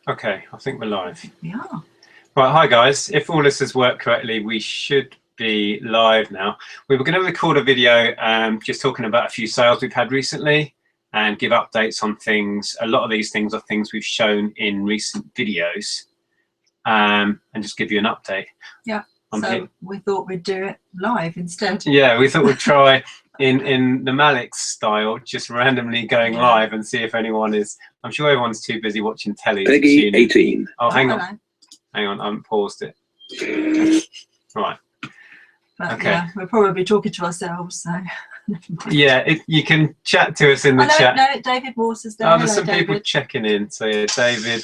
Okay, I think we're live. We are. Right, hi guys. If all this has worked correctly, we should be live now. We were going to record a video just talking about a few sales we've had recently and give updates on things. A lot of these things are things we've shown in recent videos and just give you an update. Yeah, so we thought we'd do it live instead. Yeah, we thought we'd try in the Malik style, just randomly going live and see if anyone is. I'm sure everyone's too busy watching telly. Peggy 18. Oh, hang on. Hang on, I haven't paused it. Right. But okay. Yeah, we're probably talking to ourselves, so. Yeah, you can chat to us in the chat. No, David Morse is there. Oh, there's some people checking in. So yeah, David.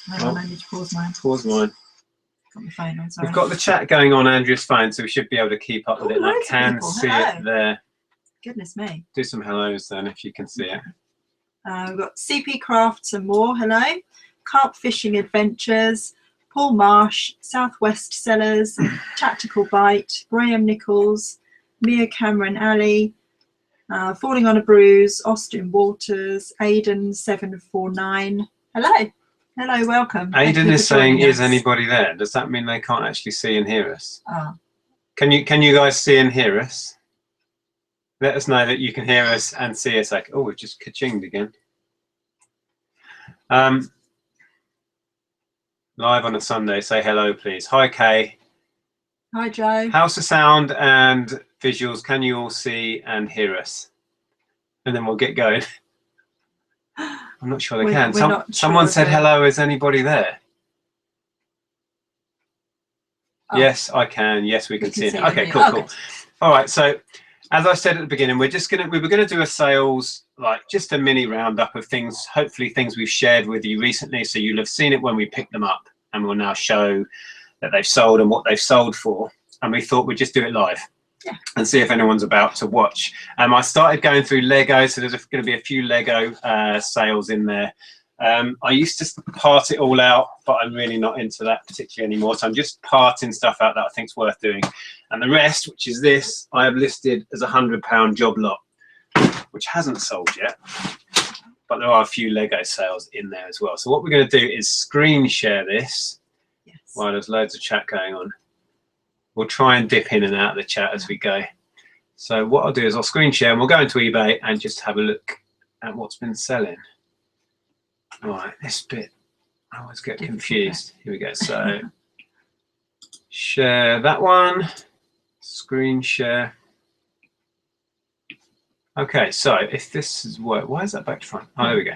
Hang on, I need to pause mine. Pause mine. Got my phone on, sorry. We've got the chat going on Andrew's phone, so we should be able to keep up with it. I can see it there. Goodness me. Do some hellos then if you can see it. We've got CP Crafts and more. Hello. Carp Fishing Adventures. Paul Marsh, Southwest Sellers, Tactical Bite, Graham Nichols, Mia Cameron Alley, Falling on a Bruise, Austin Walters, Aidan 749. Hello. Hello, welcome. Aidan is saying, is anybody there? Does that mean they can't actually see and hear us? Oh. Can you guys see and hear us? Let us know that you can hear us and see us. Like, oh, we've just ka-chinged again. Live on a Sunday, say hello, please. Hi, Kay. Hi, Joe. How's the sound and visuals? Can you all see and hear us? And then we'll get going. I'm not sure they can. Someone said hello. Is anybody there? Oh. Yes, I can. Yes, we can see it. Okay, cool, cool. All right. So, as I said at the beginning, we were gonna do a sales, like just a mini roundup of things, hopefully things we've shared with you recently, so you'll have seen it when we picked them up, and we'll now show that they've sold and what they've sold for. And we thought we'd just do it live and see if anyone's about to watch. I started going through Lego, so there's going to be a few Lego sales in there. I used to part it all out, but I'm really not into that particularly anymore. So I'm just parting stuff out that I think is worth doing. And the rest, which is this, I have listed as a £100 job lot, which hasn't sold yet. But there are a few Lego sales in there as well. So what we're going to do is screen share this while there's loads of chat going on. We'll try and dip in and out of the chat as we go. So what I'll do is I'll screen share and we'll go into eBay and just have a look at what's been selling. All right, this bit, I always get confused. Here we go. So share that one, screen share. Okay, so if this is work, why is that back to front? Oh, there we go.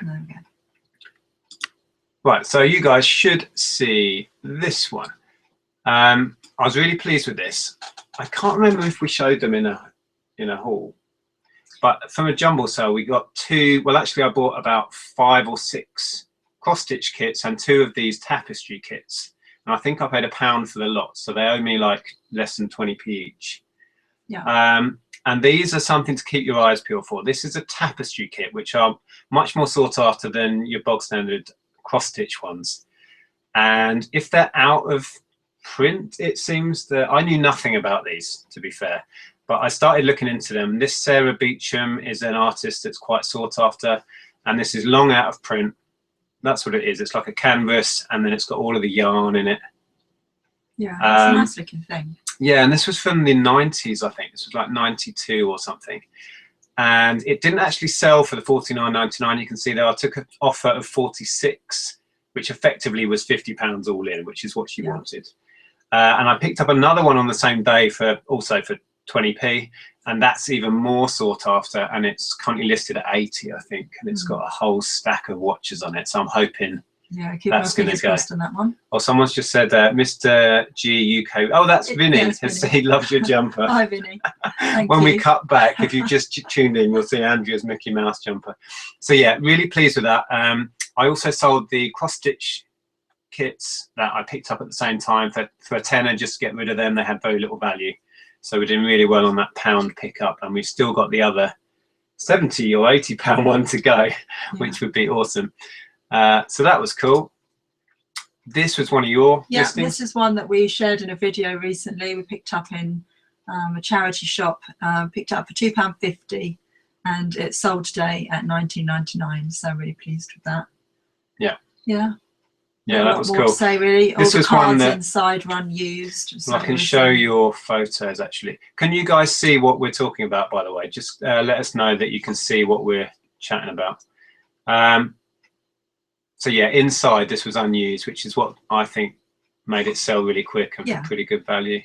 Right, so you guys should see this one. I was really pleased with this. I can't remember if we showed them in a haul, but from a jumble sale we got two. Well, actually, I bought about 5 or 6 cross-stitch kits and 2 of these tapestry kits, and I think I paid £1 for the lot, so they owe me like less than 20p each. Yeah. And these are something to keep your eyes peeled for. This is a tapestry kit, which are much more sought after than your bog standard cross-stitch ones. And if they're out of print, it seems that I knew nothing about these, to be fair, but I started looking into them. This Sarah Beecham is an artist that's quite sought after, and this is long out of print. That's what it is. It's like a canvas, and then it's got all of the yarn in it. Yeah, it's a nice looking thing. Yeah, and this was from the 90s, I think. This was like 92 or something. And it didn't actually sell for the $49.99. You can see there I took an offer of 46, which effectively was £50 all in, which is what she wanted. And I picked up another one on the same day also for 20p, and that's even more sought after, and it's currently listed at 80, I think, and it's got a whole stack of watches on it. So I'm hoping that's going to go. On that one. Oh, someone's just said Mr. G UK. Oh, that's Vinny. Yes, he loves your jumper. Hi, Vinny. When we cut back, if you just tuned in, you'll see Andrew's Mickey Mouse jumper. So yeah, really pleased with that. I also sold the cross-stitch kits that I picked up at the same time for a tenner, just to get rid of them. They had very little value. So we're doing really well on that £1 pickup, and we've still got the other £70 or £80 one to go, which would be awesome. So that was cool. This was one of your listings? This is one that we shared in a video recently. We picked up in a charity shop, picked it up for £2.50, and it sold today at $19.99. So really pleased with that. Yeah. Yeah. Yeah, that was more cool. to say, really. This All was the one cards that inside were unused. So I can show your photos actually. Can you guys see what we're talking about, by the way? Just let us know that you can see what we're chatting about. So yeah, inside this was unused, which is what I think made it sell really quick and for pretty good value.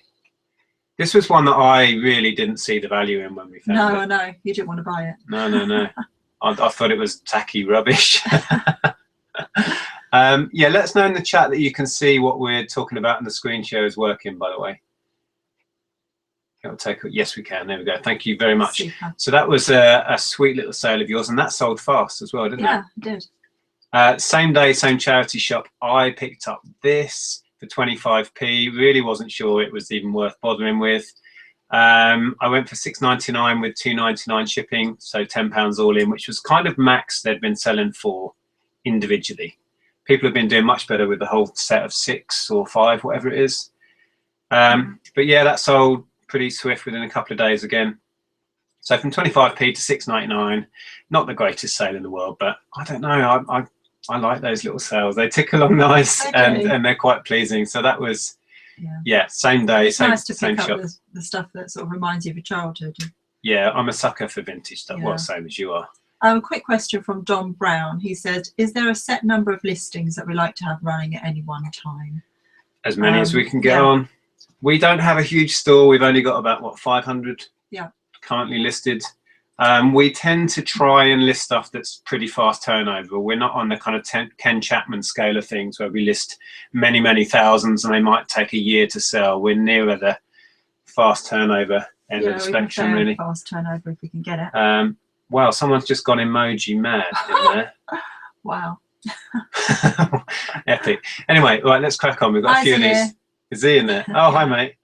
This was one that I really didn't see the value in when we found it. No, I know. You didn't want to buy it. No. I thought it was tacky rubbish. Yeah, let us know in the chat that you can see what we're talking about and the screen share is working, by the way. It'll take, yes, we can. There we go. Thank you very much. Super. So that was a sweet little sale of yours, and that sold fast as well, didn't it? Yeah, it did. Same day, same charity shop. I picked up this for 25p. Really wasn't sure it was even worth bothering with. I went for £6.99 with £2.99 shipping, so £10 all in, which was kind of max they'd been selling for individually. People have been doing much better with the whole set of 6 or 5, whatever it is. But yeah, that sold pretty swift within a couple of days again. So from 25p to £6.99, not the greatest sale in the world, but I don't know. I like those little sales. They tick along nice and they're quite pleasing. So that was, yeah, same day, it's nice to pick up the stuff that sort of reminds you of your childhood. Yeah, I'm a sucker for vintage stuff. Well, same as you are. Quick question from Don Brown. He said, is there a set number of listings that we like to have running at any one time? As many as we can get on. We don't have a huge store. We've only got about, what, 500 currently listed. We tend to try and list stuff that's pretty fast turnover. We're not on the kind of Ken Chapman scale of things where we list many, many thousands and they might take a year to sell. We're nearer the fast turnover end of the spectrum, really. Fast turnover if we can get it. Wow, someone's just gone emoji mad in there. Wow. Epic. Anyway, right, let's crack on. We've got a few of these. Is he in there? Oh, hi, mate.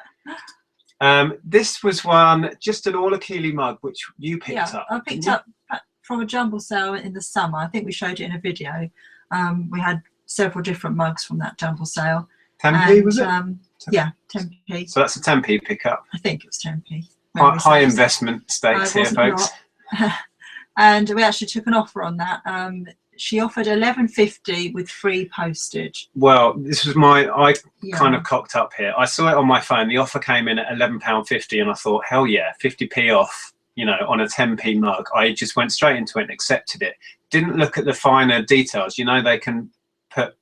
This was one, just an all Achille mug, which you picked up. I picked up from a jumble sale in the summer. I think we showed it in a video. We had several different mugs from that jumble sale. 10p, was it? Yeah, 10p. So that's a 10p pickup. I think it was 10p. High investment stakes here, folks. And we actually took an offer on that. She offered £11.50 with free postage. Well, this was I kind of cocked up here. I saw it on my phone. The offer came in at £11.50 and I thought, hell yeah, 50p off, you know, on a 10p mug. I just went straight into it and accepted it. Didn't look at the finer details. You know, they can put,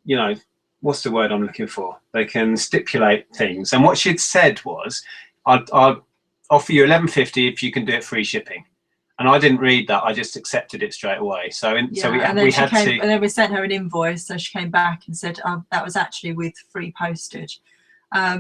you know, what's the word I'm looking for? They can stipulate things. And what she'd said was, I'll offer you £11.50 if you can do it free shipping. And I didn't read that. I just accepted it straight away. So we had to. And then we sent her an invoice. So she came back and said that was actually with free postage.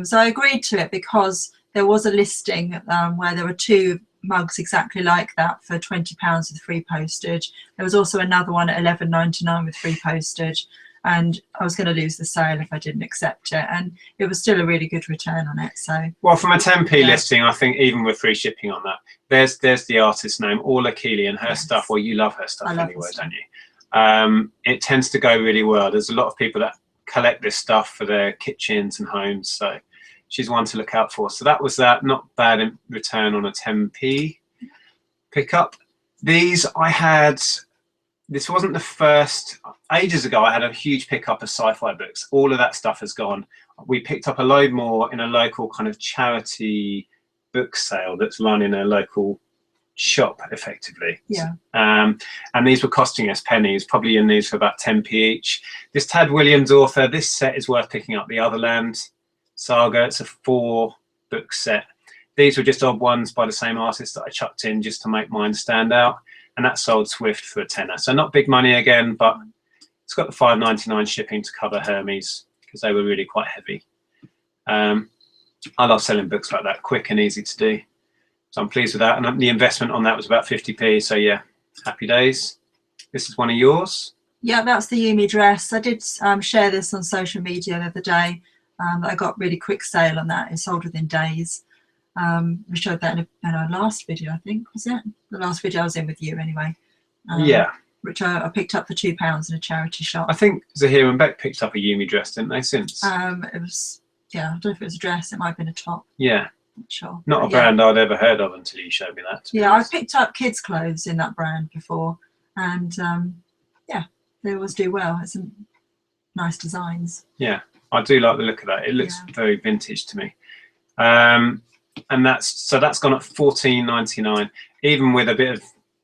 So I agreed to it because there was a listing where there were 2 mugs exactly like that for £20 with free postage. There was also another one at £11.99 with free postage. And I was going to lose the sale if I didn't accept it, and it was still a really good return on it. So, well, from a 10p listing, I think even with free shipping on that, there's the artist's name, all Achille, and her stuff. Well, you love her stuff anyway, don't you? It tends to go really well. There's a lot of people that collect this stuff for their kitchens and homes, so she's one to look out for. So that was that. Not bad in return on a 10p pickup. These I had. This wasn't the first. Ages ago, I had a huge pickup of sci-fi books. All of that stuff has gone. We picked up a load more in a local kind of charity book sale that's run in a local shop, effectively. Yeah. And these were costing us pennies, probably in these for about 10p each. This Tad Williams author, this set is worth picking up. The Otherland Saga, it's a 4-book set. These were just odd ones by the same artist that I chucked in just to make mine stand out. And that sold swift for a tenner. So not big money again, but it's got the £5.99 shipping to cover Hermes because they were really quite heavy. I love selling books like that, quick and easy to do. So I'm pleased with that. And the investment on that was about 50p. So yeah, happy days. This is one of yours. Yeah, that's the Yumi dress. I did share this on social media the other day. I got really quick sale on that. It sold within days. We showed that in our last video, I think, was it? The last video I was in with you anyway. Yeah. Which I picked up for £2 in a charity shop. I think Zahir and Beck picked up a Yumi dress, didn't they, since? It was, yeah, I don't know if it was a dress, it might have been a top. Yeah. Not sure. Not a brand I'd ever heard of until you showed me that. Yeah, I picked up kids' clothes in that brand before, and yeah, they always do well. nice designs. Yeah, I do like the look of that. It looks very vintage to me. And that's gone at $14.99, even with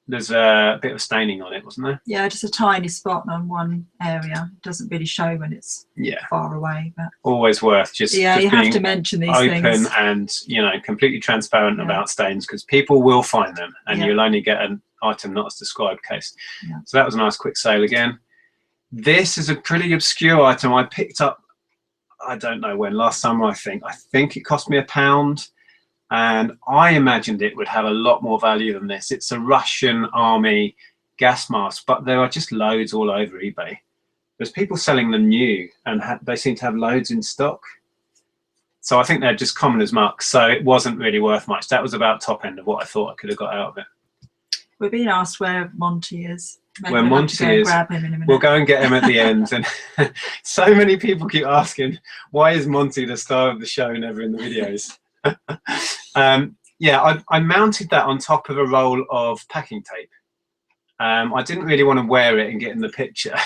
there's a bit of staining on it, wasn't there? Yeah, just a tiny spot on one area. It doesn't really show when it's far away, but always worth just you have to mention these open things. And completely transparent about stains, because people will find them, and you'll only get an item not as described case. So that was a nice quick sale again. This is a pretty obscure item I picked up, I don't know when, last summer I think it cost me £1, and I imagined it would have a lot more value than this. It's a Russian army gas mask, but there are just loads all over eBay. There's people selling them new, and they seem to have loads in stock. So I think they're just common as muck, so it wasn't really worth much. That was about top end of what I thought I could have got out of it. We're being asked where Monty is. Maybe where Monty is, grab him in a minute. We'll go and get him at the end. And so many people keep asking, why is Monty the star of the show, never in the videos? I mounted that on top of a roll of packing tape. I didn't really want to wear it and get in the picture,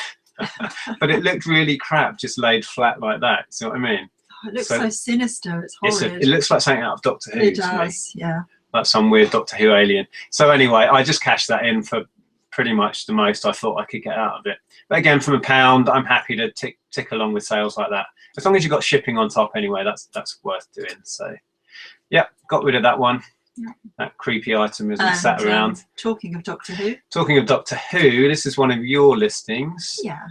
but it looked really crap, just laid flat like that. See what I mean? Oh, it looks so sinister. It's horrid. It looks like something out of Doctor Who. It does, yeah. Like some weird Doctor Who alien. So anyway, I just cashed that in for pretty much the most I thought I could get out of it. But again, from £1, I'm happy to tick along with sales like that. As long as you've got shipping on top anyway, that's worth doing. So yeah, got rid of that one. Yeah. That creepy item isn't sat around. Talking of Doctor Who. Talking of Doctor Who, this is one of your listings. Yeah.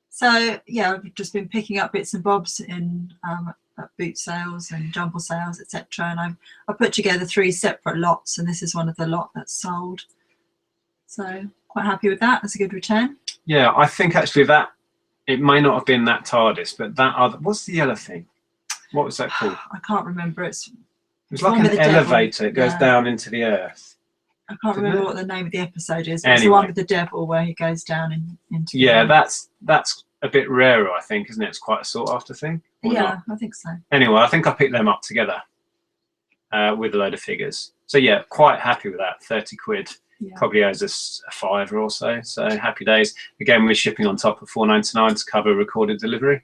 So yeah, I've just been picking up bits and bobs in at boot sales and jumble sales, etc. And I put together 3 separate lots, and this is one of the lot that's sold. So quite happy with that. That's a good return. Yeah, I think actually that it may not have been that TARDIS, but that other, what's the yellow thing? What was that called? I can't remember. It's like an elevator. It goes down into the earth. I can't remember what the name of the episode is. It's the one with the devil where he goes down into the earth. That's a bit rarer, I think, isn't it? It's quite a sought after thing. Yeah, I think so. Anyway, I think I picked them up together with a load of figures. So yeah, quite happy with that. 30 quid. Yeah. Probably owes us a £5 or so happy days. Again, we're shipping on top of £4.99 to cover recorded delivery.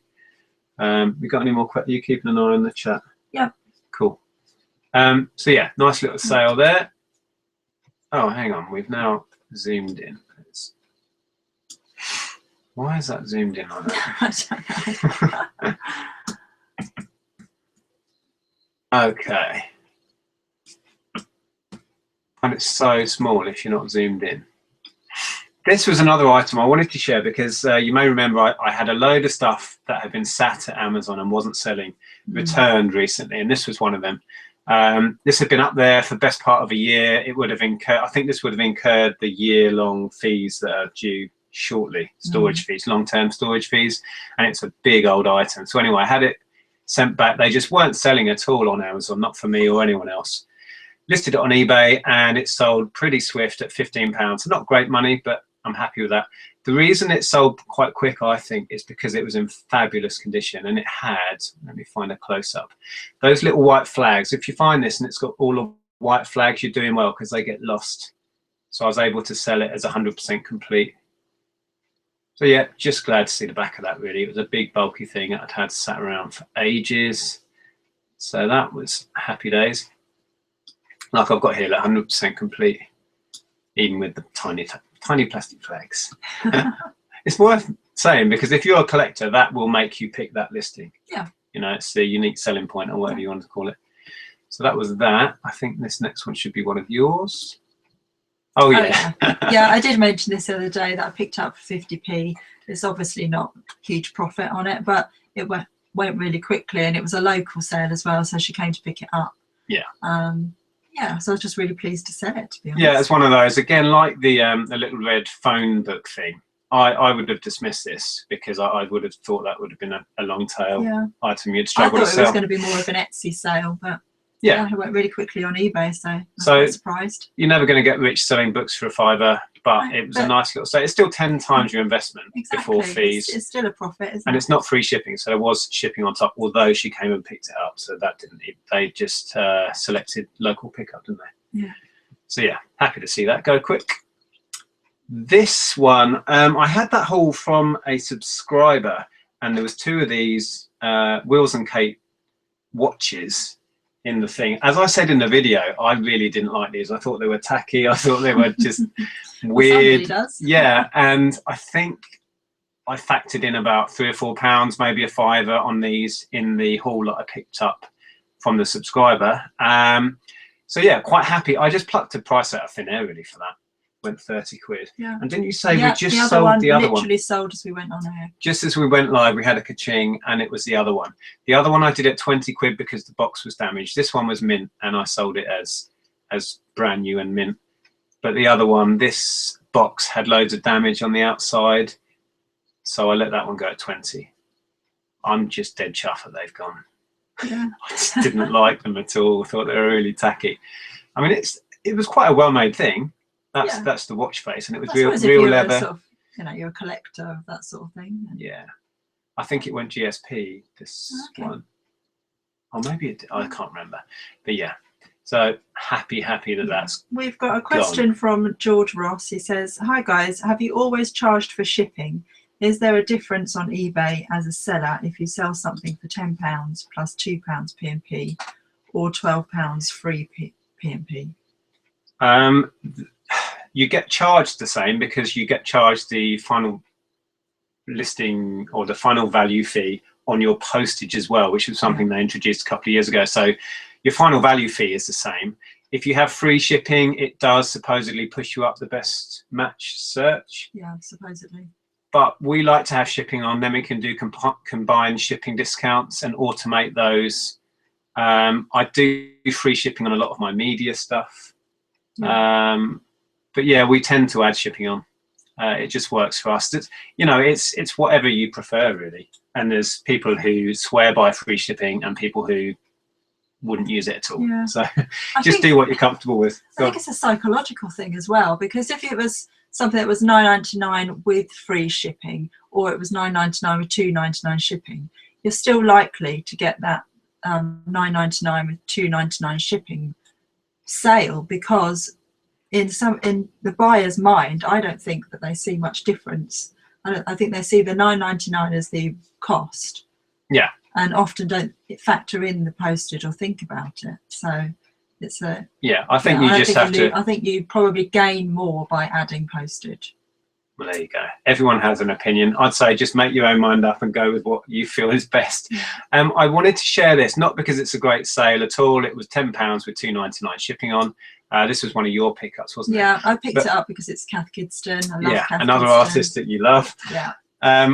We got any more questions? You keeping an eye on the chat? Yeah. Cool. So yeah, nice little sale there. Oh, hang on, we've now zoomed in. Why is that zoomed in like that? I don't know. Okay. And it's so small if you're not zoomed in. This was another item I wanted to share because you may remember I had a load of stuff that had been sat at Amazon and wasn't selling, returned recently, and this was one of them. This had been up there for the best part of a year. It would have incurred, I think this would have incurred the year-long fees that are due shortly, storage fees, long-term storage fees, and it's a big old item. So anyway, I had it sent back. They just weren't selling at all on Amazon, not for me or anyone else. Listed it on eBay and it sold pretty swift at £15. So not great money, but I'm happy with that. The reason it sold quite quick, I think, is because it was in fabulous condition and it had, let me find a close-up, those little white flags. If you find this and it's got all the white flags, you're doing well because they get lost. So I was able to sell it as 100% complete. So yeah, just glad to see the back of that, really. It was a big, bulky thing that I'd had sat around for ages. So that was happy days. Like I've got here, like 100% complete, even with the tiny plastic flags. It's worth saying because if you're a collector, that will make you pick that listing. Yeah. You know, it's the unique selling point or whatever you want to call it. So that was that. I think this next one should be one of yours. Oh yeah. Yeah, I did mention this the other day that I picked up for 50p. There's obviously not huge profit on it, but it went really quickly and it was a local sale as well, so she came to pick it up. Yeah. Yeah, so I was just really pleased to sell it, to be honest. Yeah, it's one of those. Again, like the little red phone book thing, I would have dismissed this because I would have thought that would have been a long tail item you'd struggle to sell. I thought it was going to be more of an Etsy sale, but yeah, it went really quickly on eBay, so I was quite surprised. You're never going to get rich selling books for a £5, but it was a nice little sale. It's still 10 times your investment before fees. It's still a profit, isn't it? And it's not free shipping, so there was shipping on top, although she came and picked it up, so that didn't. They just selected local pickup, didn't they? Yeah. So yeah, happy to see that go quick. This one, I had that haul from a subscriber, and there was 2 of these Wills and Kate watches in the thing. As I said in the video, I really didn't like these. I thought they were tacky. I thought they were just weird. Yeah, and I think I factored in about £3 or £4, maybe a £5 on these in the haul that I picked up from the subscriber. So yeah, quite happy. I just plucked a price out of thin air really for that. Went 30 quid. Yeah. And didn't you say we just the sold the other one? Literally sold as we went on air. Just as we went live, we had a ka-ching, and it was the other one. The other one I did at 20 quid because the box was damaged. This one was mint, and I sold it as brand new and mint. But the other one, this box had loads of damage on the outside, so I let that one go at 20. I'm just dead chuffed that they've gone. Yeah. I just didn't like them at all. I thought they were really tacky. I mean, it was quite a well-made thing. That's the watch face, and it was real leather. Sort of, you're a collector of that sort of thing. Yeah, I think it went GSP, this one, or maybe it, I can't remember. But yeah, so happy that that's. We've got a question from George Ross. He says, "Hi guys, have you always charged for shipping? Is there a difference on eBay as a seller if you sell something for £10 plus £2 P&P, or £12 free P&P?" You get charged the same because you get charged the final listing or the final value fee on your postage as well, which was something they introduced a couple of years ago. So your final value fee is the same. If you have free shipping, it does supposedly push you up the best match search. Yeah, supposedly. But we like to have shipping on, then we can do combined shipping discounts and automate those. I do free shipping on a lot of my media stuff. Yeah. But yeah, we tend to add shipping on. It just works for us. It's whatever you prefer really. And there's people who swear by free shipping and people who wouldn't use it at all. Yeah. So just do what you're comfortable with. I think it's a psychological thing as well, because if it was something that was £9.99 with free shipping, or it was £9.99 with £2.99 shipping, you're still likely to get that £9.99 with £2.99 shipping sale, because in the buyer's mind, I don't think that they see much difference. I think they see the £9.99 as the cost. Yeah. And often don't factor in the postage or think about it. So it's a I think you just have to. I think you probably gain more by adding postage. Well, there you go. Everyone has an opinion. I'd say just make your own mind up and go with what you feel is best. I wanted to share this, not because it's a great sale at all. It was £10 with £2.99 shipping on. This was one of your pickups, wasn't it? Yeah, I picked it up because it's Kath Kidston. I love Kath another Kidston. artist that you love. Yeah.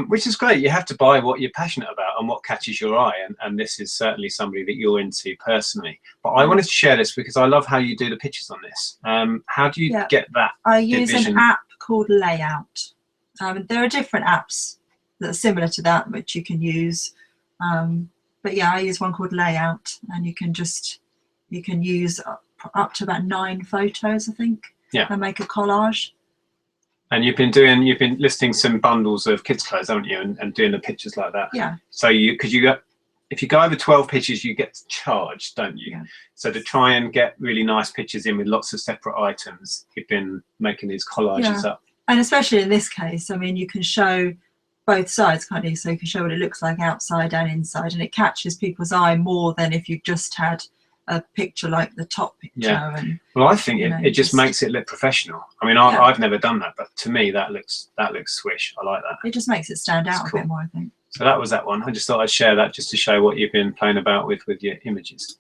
Which is great. You have to buy what you're passionate about and what catches your eye. And this is certainly somebody that you're into personally. But I wanted to share this because I love how you do the pictures on this. How do you get that I use an app called Layout. There are different apps that are similar to that, which you can use. But yeah, I use one called Layout, and you can use up to about 9 photos, I think. Yeah. And make a collage. And you've been listing some bundles of kids' clothes, haven't you, and doing the pictures like that. Yeah. So if you go over 12 pictures, you get charged, don't you? Yeah. So to try and get really nice pictures in with lots of separate items, you've been making these collages up. And especially in this case, I mean, you can show both sides, can't you? So you can show what it looks like outside and inside, and it catches people's eye more than if you just had a picture like the top picture. Yeah. And, well, I think it just makes it look professional. I mean, I've never done that, but to me that looks swish. I like that. It just makes it stand out a bit more, I think. So that was that one. I just thought I'd share that just to show what you've been playing about with your images.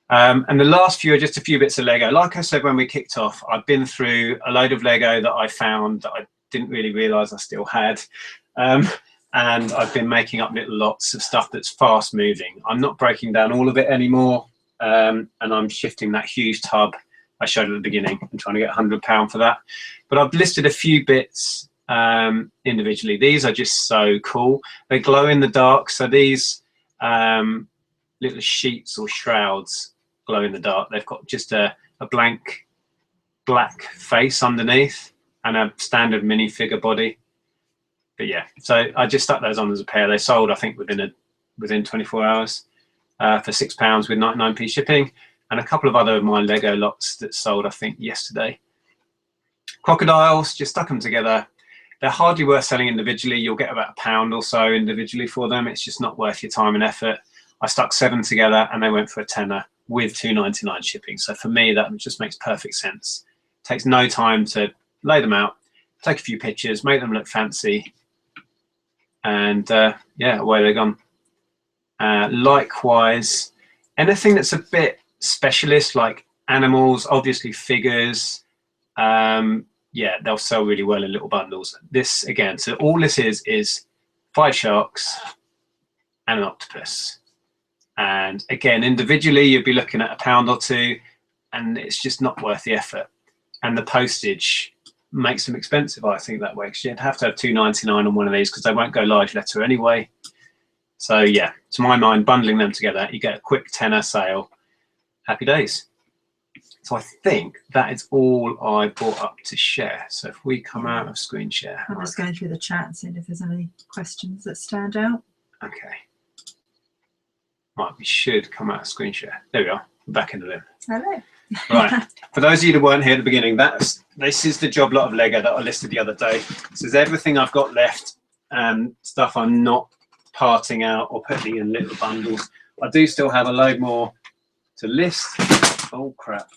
And the last few are just a few bits of Lego. Like I said when we kicked off, I've been through a load of Lego that I found that I didn't really realise I still had. And I've been making up little lots of stuff that's fast moving. I'm not breaking down all of it anymore. And I'm shifting that huge tub I showed at the beginning and trying to get £100 for that. But I've listed a few bits individually. These are just so cool. They glow in the dark. So these little sheets or shrouds glow in the dark. They've got just a blank black face underneath and a standard minifigure body. But yeah, so I just stuck those on as a pair. They sold, I think, within 24 hours. For £6 with 99p shipping, and a couple of other of my Lego lots that sold, I think, yesterday. Crocodiles, just stuck them together. They're hardly worth selling individually. You'll get about £1 or so individually for them. It's just not worth your time and effort. I stuck 7 together and they went for a tenner with £2.99 shipping. So for me, that just makes perfect sense. It takes no time to lay them out, take a few pictures, make them look fancy, and yeah, away they're gone. Likewise, anything that's a bit specialist, like animals, obviously figures, yeah, they'll sell really well in little bundles. This again, so all this is 5 sharks and an octopus, and again, individually you'd be looking at £1 or 2, and it's just not worth the effort. And the postage makes them expensive, I think, that way, because you'd have to have £2.99 on one of these because they won't go large letter anyway. So yeah, to my mind, bundling them together, you get a quick tenner sale. Happy days. So I think that is all I brought up to share. So if we come out of screen share. I'm just going through the chat and seeing if there's any questions that stand out. Okay. Right, we should come out of screen share. There we are. We're back into them. Hello. Right. For those of you that weren't here at the beginning, this is the job lot of Lego that I listed the other day. This is everything I've got left and stuff I'm not parting out or putting in little bundles. I do still have a load more to list. Oh crap.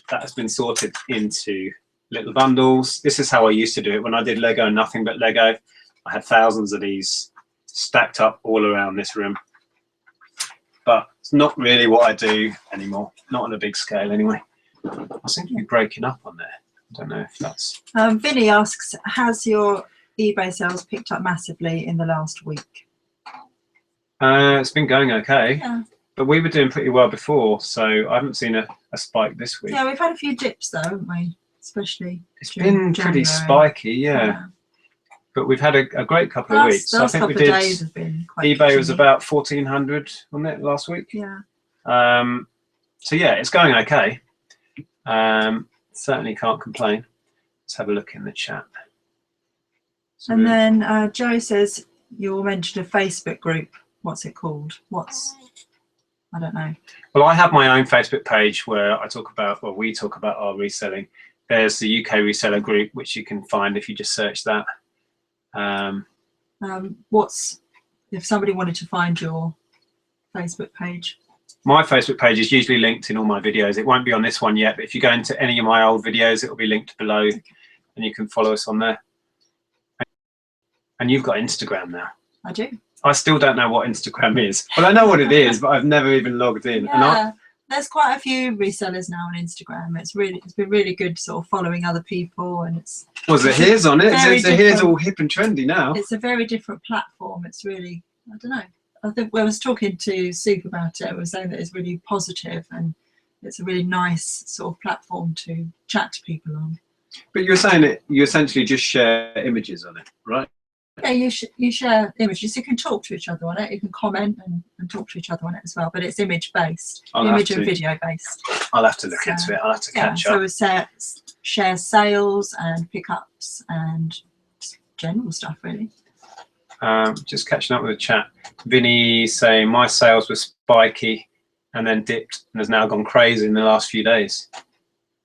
That has been sorted into little bundles. This is how I used to do it when I did Lego and nothing but Lego. I had thousands of these stacked up all around this room. But it's not really what I do anymore. Not on a big scale anyway. I seem to be breaking up on there. I don't know if that's... Vinny asks, has your eBay sales picked up massively in the last week? It's been going okay. Yeah. But we were doing pretty well before, so I haven't seen a spike this week. Yeah, we've had a few dips though, haven't we? Especially it's been pretty spiky, yeah. But we've had a great couple of weeks. I think we did. Days have been quite eBay was about 1,400 on it last week. Yeah. So yeah, it's going okay. Certainly can't complain. Let's have a look in the chat. So and then Joe says you mentioned a Facebook group. What's it called? I don't know. Well, I have my own Facebook page where I talk about, well, we talk about our reselling. There's the UK reseller group, which you can find if you just search that. If somebody wanted to find your Facebook page? My Facebook page is usually linked in all my videos. It won't be on this one yet, but if you go into any of my old videos, it will be linked below, and you can follow us on there. And you've got Instagram now. I do. I still don't know what Instagram is. Well, I know what it is, but I've never even logged in. Yeah, there's quite a few resellers now on Instagram. It's been really good sort of following other people, and it's... Was it Here's on it? Here's all hip and trendy now. It's a very different platform. It's really, I don't know. I think when I was talking to Soup about it, I was saying that it's really positive and it's a really nice sort of platform to chat to people on. But you're saying that you essentially just share images on it, right? Yeah, you share images. You can talk to each other on it. You can comment and talk to each other on it as well. But it's image based, image and video based. I'll have to look into it. I'll have to catch up. So we share sales and pickups and just general stuff, really. Just catching up with the chat. Vinny saying my sales were spiky and then dipped and has now gone crazy in the last few days.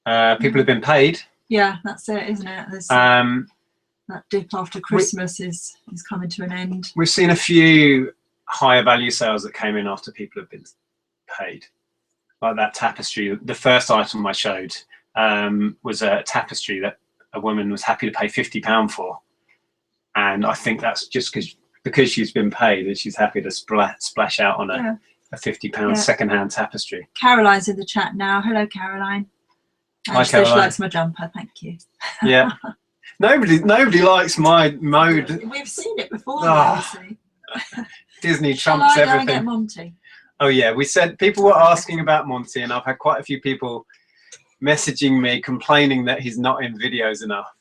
People have been paid. Yeah, that's it, isn't it? There's, that dip after Christmas is coming to an end. We've seen a few higher value sales that came in after people have been paid. Like that tapestry. The first item I showed was a tapestry that a woman was happy to pay £50 for. And I think that's just because she's been paid and she's happy to splash out on a £50 second-hand tapestry. Caroline's in the chat now. Hello, Caroline. Hi, she Caroline. She likes my jumper. Thank you. Yeah. Nobody likes my mode. We've seen it before. Now, Disney trumps everything. Shall I go and get Monty? Oh yeah, we said people were asking about Monty, and I've had quite a few people messaging me complaining that he's not in videos enough.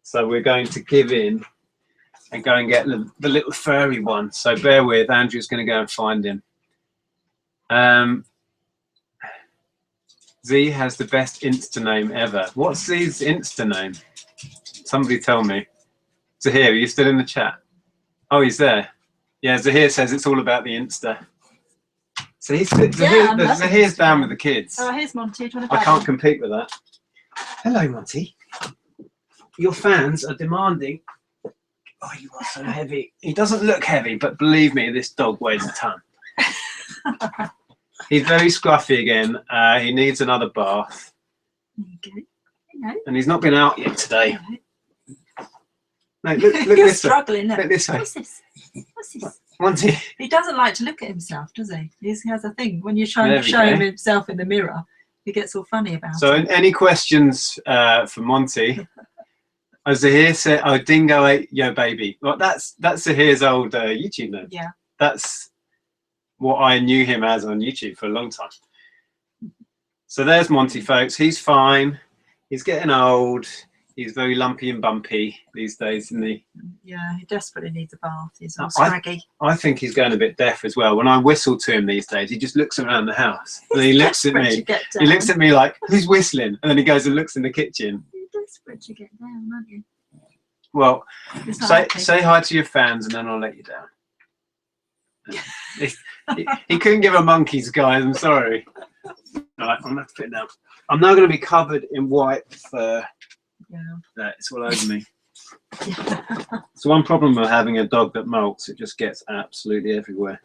So we're going to give in and go and get the little furry one. So bear with, Andrew's going to go and find him. Z has the best Insta name ever. What's Z's Insta name? Somebody tell me. Zahir, are you still in the chat? Oh, he's there. Yeah, Zahir says it's all about the Insta. So Zahir's down with the kids. Oh, here's Monty. I can't compete with that. Hello, Monty. Your fans are demanding Oh, you are so heavy. He doesn't look heavy, but believe me, this dog weighs a ton. He's very scruffy again. He needs another bath. Okay. And he's not been out yet today. No, look You're this struggling. way. Look this way. What's this? What's this? Monty. He doesn't like to look at himself, does he? He has a thing. When you show There we him go. himself in the mirror, he gets all funny about So it. any questions for Monty? Zahir said, "Oh, Dingo ate your baby." Well, that's Zahir's old YouTube name. Yeah. That's what I knew him as on YouTube for a long time. So there's Monty, folks. He's fine. He's getting old. He's very lumpy and bumpy these days, isn't he? Yeah, he desperately needs a bath. He's all scraggy. I think he's going a bit deaf as well. When I whistle to him these days, he just looks around the house and he looks at me. He looks at me like, "Who's whistling?" And then he goes and looks in the kitchen. You're desperate to get down, aren't you? Well, say hi to your fans and then I'll let you down. he couldn't give a monkeys, guys. I'm sorry. All right, I'm going to have to put it down. I'm now going to be covered in white fur. Yeah. It's all over me. So one problem with having a dog that molts, it just gets absolutely everywhere.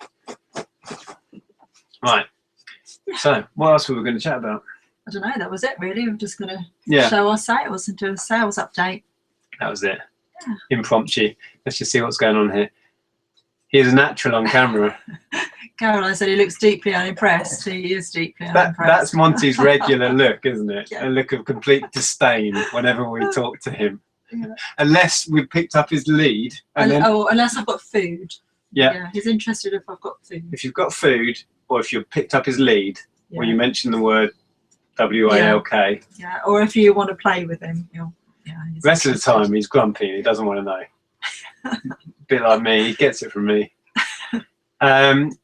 Right. So what else were we going to chat about? I don't know. That was it, really. We're just going to show our sales and do a sales update. That was it. Yeah. Impromptu. Let's just see what's going on here. He's natural on camera. Caroline said he looks deeply unimpressed. He is deeply unimpressed. That's Monty's regular look, isn't it? Yeah. A look of complete disdain whenever we talk to him. Yeah. Unless we've picked up his lead. And then, unless I've got food. Yeah. He's interested if I've got food. If you've got food, or if you've picked up his lead, or you mention the word WALK. Yeah, or if you want to play with him, the rest of the time, he's grumpy and he doesn't want to know. A bit like me, he gets it from me.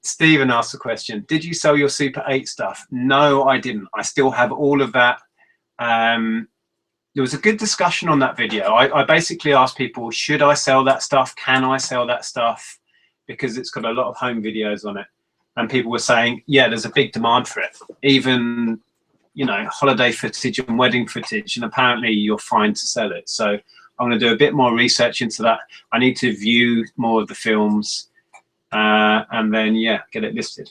Stephen asked a question. Did you sell your Super 8 stuff? No, I didn't. I still have all of that. There was a good discussion on that video. I basically asked people, should I sell that stuff? Can I sell that stuff? Because it's got a lot of home videos on it. And people were saying, yeah, there's a big demand for it. Even, you know, holiday footage and wedding footage. And apparently you're fine to sell it. So I'm going to do a bit more research into that. I need to view more of the films. And then, get it listed.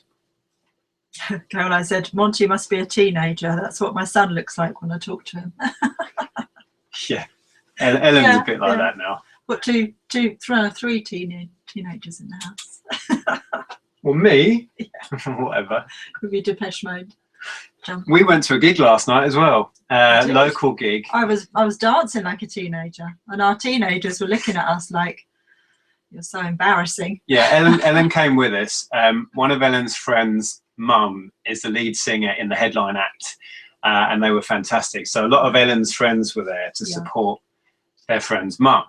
Caroline said, Monty must be a teenager. That's what my son looks like when I talk to him. Yeah. Ellen's a bit like that now. What, three teenagers in the house? Well, me? Whatever. Could be Depeche Mode. We went to a gig last night as well. Local gig. I was dancing like a teenager. And our teenagers were looking at us like, you're so embarrassing. Yeah, Ellen came with us. One of Ellen's friends' mum is the lead singer in the headline act, and they were fantastic. So a lot of Ellen's friends were there to support their friend's mum.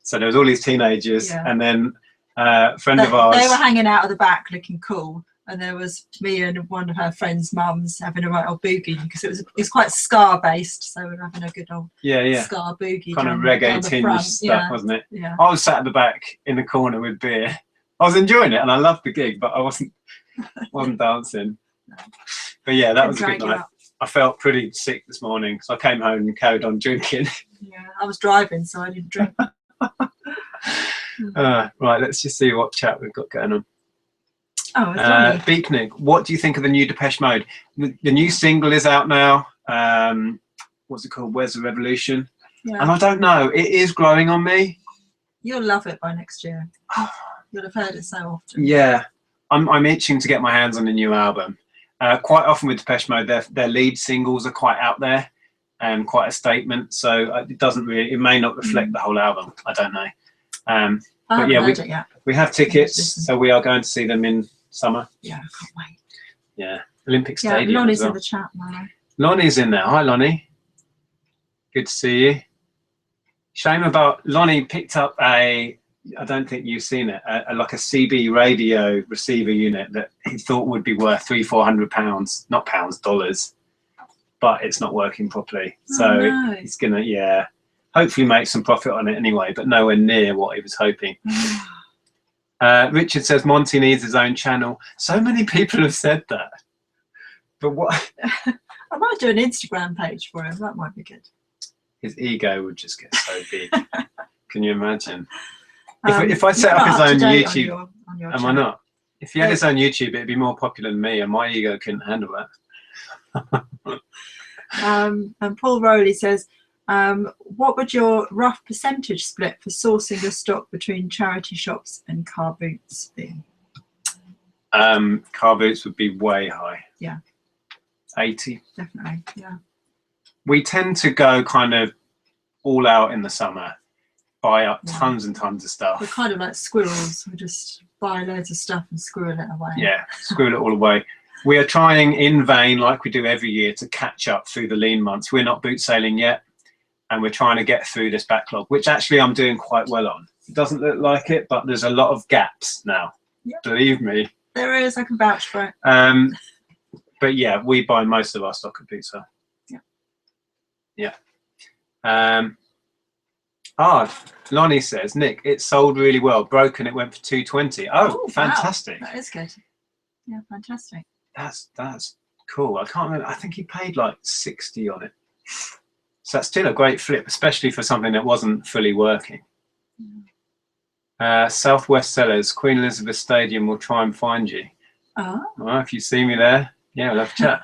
So there was all these teenagers, and then a friend of ours. They were hanging out at the back looking cool, and there was me and one of her friends' mums having a right old boogie, because it was quite ska based, so we were having a good old ska boogie. Kind of reggae tinge stuff, wasn't it? Yeah. I was sat at the back in the corner with beer. I was enjoying it and I loved the gig, but I wasn't dancing. No. But yeah, that was a good night. I felt pretty sick this morning, so I came home and carried on drinking. Yeah, I was driving, so I didn't drink. Right, let's just see what chat we've got going on. Oh, it's lovely. Beeknick, what do you think of the new Depeche Mode? The new single is out now. What's it called? Where's the Revolution? Yeah. And I don't know. It is growing on me. You'll love it by next year. You'll have heard it so often. Yeah, I'm itching to get my hands on a new album. Quite often with Depeche Mode, their lead singles are quite out there and quite a statement. So it may not reflect the whole album. I don't know. But yeah, we have tickets, so we are going to see them in summer. Yeah, I can't wait. Yeah, Olympic Stadium. Yeah, Lonnie's in the chat now. Lonnie's in there. Hi, Lonnie. Good to see you. Shame about Lonnie picked up I don't think you've seen it, like a CB radio receiver unit that he thought would be worth £300-400, not pounds, dollars, but it's not working properly. So he's gonna, hopefully make some profit on it anyway, but nowhere near what he was hoping. Richard says Monty needs his own channel. So many people have said that. But what? I might do an Instagram page for him. That might be good. His ego would just get so big. Can you imagine? If I set up his own YouTube, on your am I channel. not? If he had his own YouTube, it'd be more popular than me, and my ego couldn't handle that. And Paul Rowley says, what would your rough percentage split for sourcing your stock between charity shops and car boots be? Car boots would be way high. Yeah. 80. Definitely, yeah. We tend to go kind of all out in the summer, buy up tons and tons of stuff. We're kind of like squirrels. We just buy loads of stuff and squirrel it away. Yeah, squirrel it all away. We are trying in vain, like we do every year, to catch up through the lean months. We're not boot sailing yet, and we're trying to get through this backlog, which actually I'm doing quite well on. It doesn't look like it, but there's a lot of gaps now. Yep. Believe me. There is, I can vouch for it. But yeah, we buy most of our stock at boot sale. Yeah. Lonnie says, Nick, it sold really well. Broken, it went for 220. Oh, fantastic. Wow. That is good. Yeah, fantastic. That's cool. I can't remember. I think he paid like 60 on it. So that's still a great flip, especially for something that wasn't fully working. Southwest Sellers, Queen Elizabeth Stadium will try and find you. Well, if you see me there, yeah, we'll have a chat.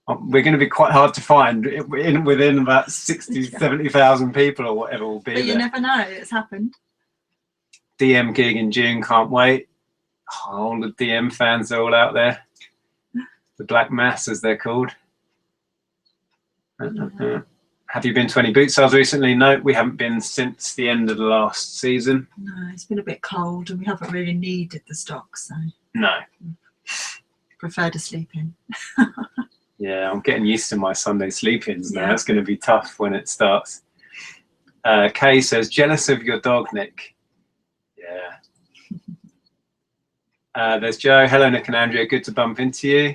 We're going to be quite hard to find within about 60, 70,000 people or whatever will be But you there. never know, it's happened. DM gig in June, can't wait. All the DM fans are all out there. The Black Mass, as they're called. Have you been to any boot sales recently? No, we haven't been since the end of the last season. No, it's been a bit cold and we haven't really needed the stock, so. No. Prefer to sleep in. Yeah, I'm getting used to my Sunday sleep-ins now. It's going to be tough when it starts. Kay says, jealous of your dog, Nick. Yeah. There's Joe. Hello, Nick and Andrea. Good to bump into you.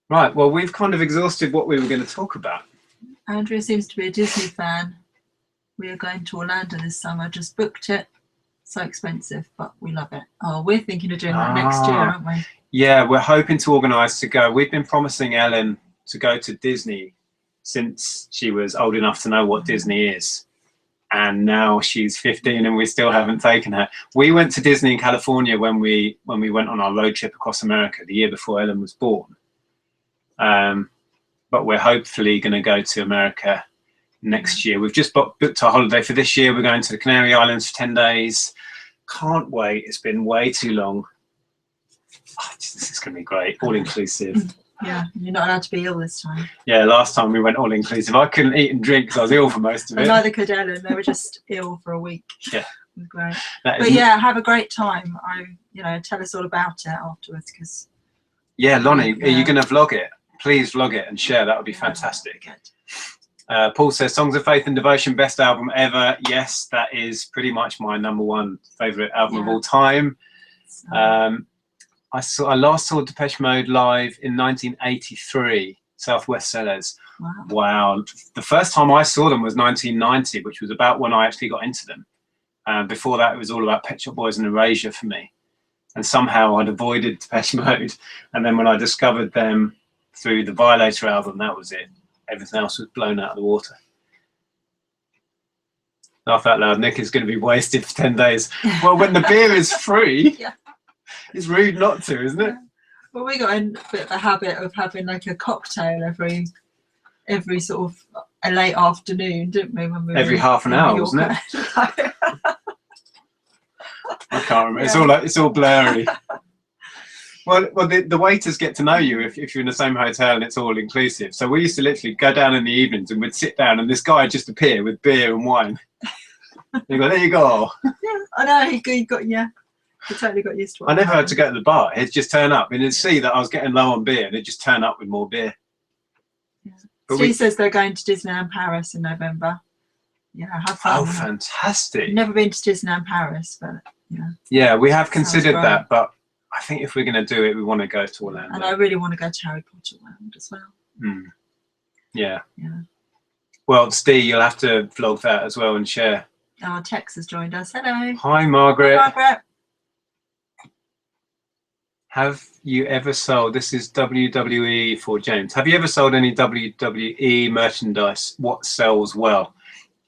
Right, well, we've kind of exhausted what we were going to talk about. Andrea seems to be a Disney fan. We are going to Orlando this summer. Just booked it. So expensive, but we love it. Oh, we're thinking of doing that next year, aren't we? Yeah, we're hoping to organise to go. We've been promising Ellen to go to Disney since she was old enough to know what Disney is. And now she's 15 and we still haven't taken her. We went to Disney in California when we went on our road trip across America the year before Ellen was born. But we're hopefully going to go to America next year. We've just booked our holiday for this year. We're going to the Canary Islands for 10 days. Can't wait. It's been way too long. Oh, this is going to be great. All inclusive. Yeah, you're not allowed to be ill this time. Yeah, last time we went all inclusive, I couldn't eat and drink because I was ill for most of it. And neither could Ellen. They were just ill for a week. Yeah. It was great. But yeah, have a great time. Tell us all about it afterwards, because. Yeah, Lonnie, are you going to vlog it? Please vlog it and share. That would be fantastic. Good. Paul says, Songs of Faith and Devotion, best album ever. Yes, that is pretty much my #1 favourite album of all time. I last saw Depeche Mode live in 1983, Southwest Sellers. Wow. The first time I saw them was 1990, which was about when I actually got into them. Before that, it was all about Pet Shop Boys and Erasure for me. And somehow I'd avoided Depeche Mode. And then when I discovered them through the Violator album, that was it. Everything else was blown out of the water. Laugh out loud, Nick is going to be wasted for 10 days. Well, when the beer is free, it's rude not to, isn't it? Well, we got in a bit of a habit of having like a cocktail every sort of a late afternoon, didn't we? When we every half an hour, wasn't it? I can't remember. It's all blurry. Well, the waiters get to know you if you're in the same hotel and it's all inclusive. So we used to literally go down in the evenings and we'd sit down and this guy would just appear with beer and wine. You go, there you go. Yeah, I know. He totally got used to it. I never had to go to the bar. He'd just turn up and he'd see that I was getting low on beer and he'd just turn up with more beer. Yeah. Steve says they're going to Disneyland Paris in November. Yeah, have fun. Oh, fantastic. Never been to Disneyland Paris, but yeah. Yeah, we have considered that, but I think if we're going to do it, we want to go to Orlando. And I really want to go to Harry Potter World as well. Yeah. Well, Steve, you'll have to vlog that as well and share. Oh, Tex has joined us. Hello. Hi, Margaret. Hi, Margaret. Have you ever sold, this is WWE for James, have you ever sold any WWE merchandise? What sells well?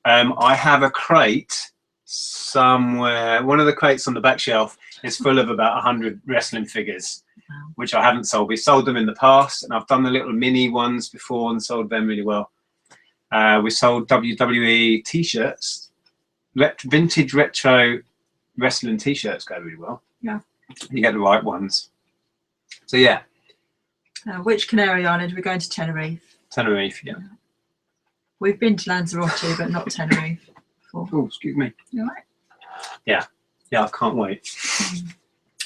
I have a crate somewhere. One of the crates on the back shelf is full of about 100 wrestling figures, which I haven't sold. We sold them in the past, and I've done the little mini ones before and sold them really well. We sold WWE t-shirts, vintage retro wrestling t-shirts go really well. Yeah, you get the right ones. So yeah. Which Canary Island? We're going to Tenerife. Tenerife, yeah. We've been to Lanzarote, but not Tenerife before. Oh, excuse me. You all right? Yeah, yeah, I can't wait.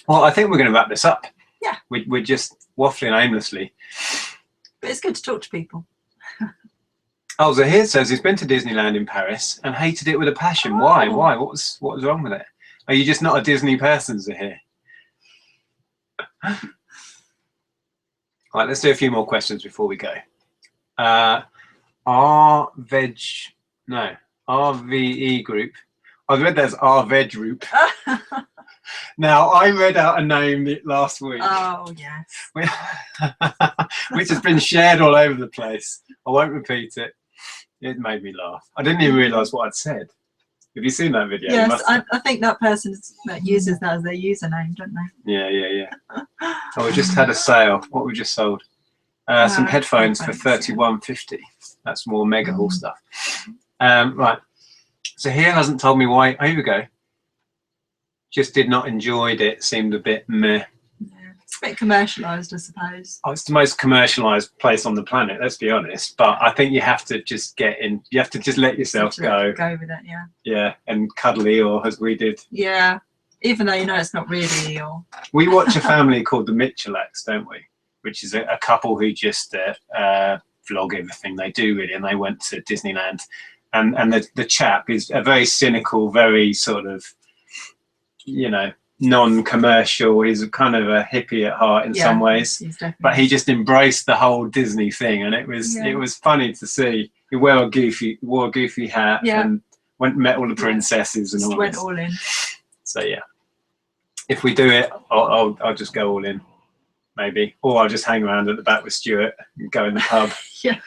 Well, I think we're going to wrap this up. Yeah. We're just waffling aimlessly. But it's good to talk to people. Oh, Zahir says he's been to Disneyland in Paris and hated it with a passion. Oh. Why? Why? What was wrong with it? Are you just not a Disney person, Zahir? Right, let's do a few more questions before we go. RVE group. I read there's RVEG group. Now, I read out a name last week. Oh, yes. Which has been shared all over the place. I won't repeat it. It made me laugh. I didn't even realise what I'd said. Have you seen that video? Yes, I think that person that uses that as their username, don't they? Yeah. Oh, we just had a sale. What we just sold? Some headphones for $31.50. That's more mega haul stuff. Right. So here hasn't told me why. Here we go. Just did not enjoy it. Seemed a bit meh. Yeah, it's a bit commercialised, I suppose. Oh, it's the most commercialised place on the planet, let's be honest. But I think you have to just get in. You have to just let yourself go. Go with it, yeah. Yeah, and cuddly, or as we did. Yeah, even though you know it's not really. Or we watch a family called the Mitchells, don't we? Which is a couple who just vlog everything they do, really. And they went to Disneyland, and the chap is a very cynical, very sort of, you know, non-commercial. He's kind of a hippie at heart in some ways, but he just embraced the whole Disney thing, and it was funny to see. He wore a goofy hat and met all the princesses and all. Went all in. So yeah, if we do it, I'll just go all in, maybe, or I'll just hang around at the back with Stuart and go in the pub. Yeah,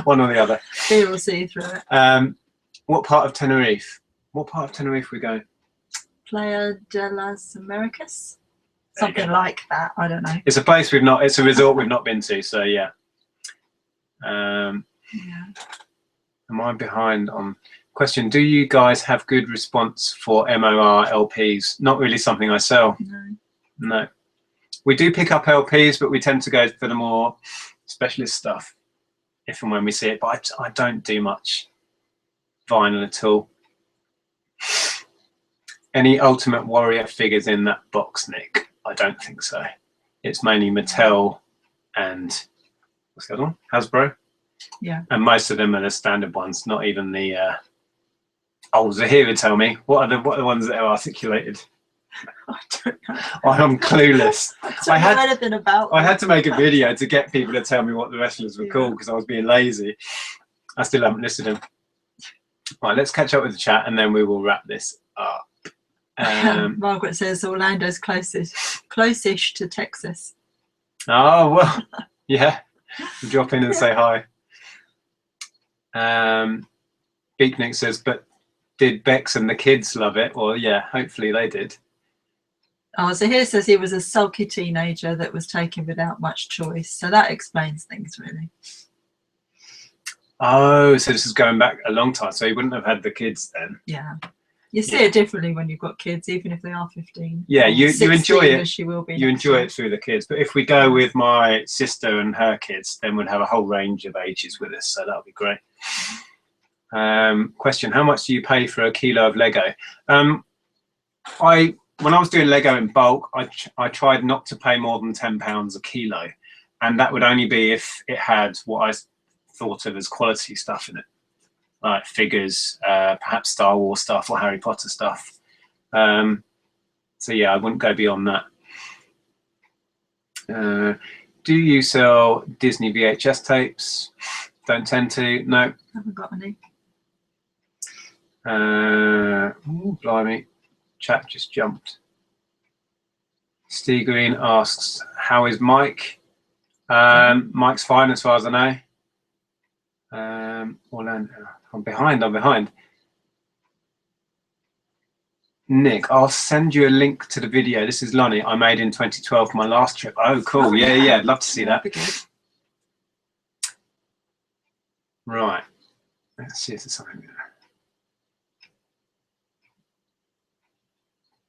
one or the other. We'll see through it. What part of Tenerife? What part of Tenerife we go? Playa de las Americas, something like that. I don't know. It's a place we've not. It's a resort we've not been to. So yeah. Am I behind on question? Do you guys have good response for MOR LPs? Not really something I sell. No. We do pick up LPs, but we tend to go for the more specialist stuff if and when we see it. But I don't do much vinyl at all. Any Ultimate Warrior figures in that box, Nick? I don't think so. It's mainly Mattel and what's the other one? Hasbro. Yeah. And most of them are the standard ones, not even the. Oh, Zahir would tell me what are the ones that are articulated. I don't know. I'm clueless. I don't know anything about them. I had to make a video to get people to tell me what the wrestlers were called because I was being lazy. I still haven't listed them. Right, let's catch up with the chat and then we will wrap this up. Margaret says Orlando's close-ish to Texas. Oh, well, yeah. Drop in and say hi. Beatnik says, but did Bex and the kids love it? Well, yeah, hopefully they did. Oh, so here says he was a sulky teenager that was taken without much choice. So that explains things, really. Oh, so this is going back a long time. So he wouldn't have had the kids then. Yeah. You see it differently when you've got kids, even if they are 15. Yeah, you enjoy it. She will be. You enjoy it through the kids. But if we go with my sister and her kids, then we'd have a whole range of ages with us. So that would be great. Question: how much do you pay for a kilo of Lego? When I was doing Lego in bulk, I tried not to pay more than £10 a kilo, and that would only be if it had what I thought of as quality stuff in it. Like figures, perhaps Star Wars stuff or Harry Potter stuff. So yeah, I wouldn't go beyond that. Do you sell Disney VHS tapes? Don't tend to. No. Haven't got any. Ooh, blimey, chat just jumped. Steve Green asks, "How is Mike?" Mike's fine as far as I know. Orlando. I'm behind. Nick, I'll send you a link to the video. This is Lonnie. I made in 2012 my last trip. Oh, cool. Oh, Yeah. I'd love to see that. That'd be good. Right. Let's see if there's something there.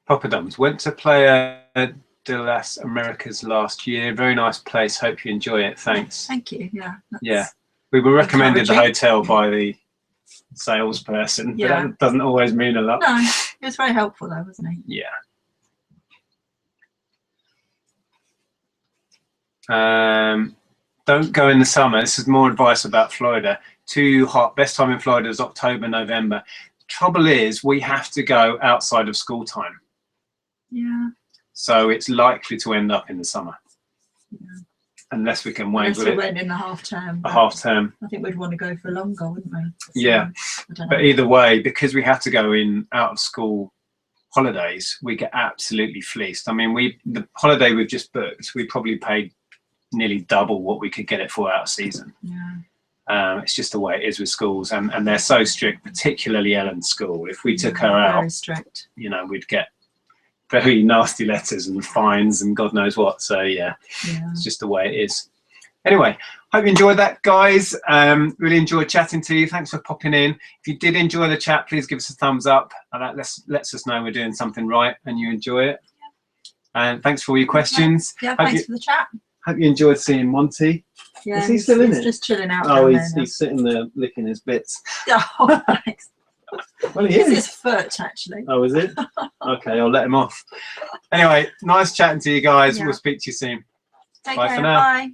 Poppadoms. Went to Playa de las Americas last year. Very nice place. Hope you enjoy it. Thanks. Thank you. Yeah. Yeah. We were recommended the encouraging. hotel by the salesperson, but that doesn't always mean a lot. No, it was very helpful though, wasn't he? Yeah. Don't go in the summer. This is more advice about Florida. Too hot. Best time in Florida is October, November. Trouble is, we have to go outside of school time. Yeah. So it's likely to end up in the summer. Yeah. Unless we can wait Unless with we it. went in the half term. A half term. I think we'd want to go for longer, wouldn't we? So, Yeah. I don't know. But either way, because we have to go in out of school holidays, we get absolutely fleeced. I mean, the holiday we've just booked, we probably paid nearly double what we could get it for out of season. Yeah. It's just the way it is with schools, and they're so strict, particularly Ellen's school. If we took her out, very strict. you know, we'd get very nasty letters and fines and God knows what. So yeah, it's just the way it is. Anyway, hope you enjoyed that, guys. Really enjoyed chatting to you. Thanks for popping in. If you did enjoy the chat, please give us a thumbs up. That lets us know we're doing something right and you enjoy it. And thanks for all your questions. Yeah, thanks for the chat. Hope you enjoyed seeing Monty. Yeah, is he still in it? He's just chilling out. Oh, down he's sitting there licking his bits. Oh, thanks. Well, he It's is. his foot, actually. Oh, is it? Okay, I'll let him off. Anyway, nice chatting to you guys. Yeah. We'll speak to you soon. Take Bye care. for now. Bye.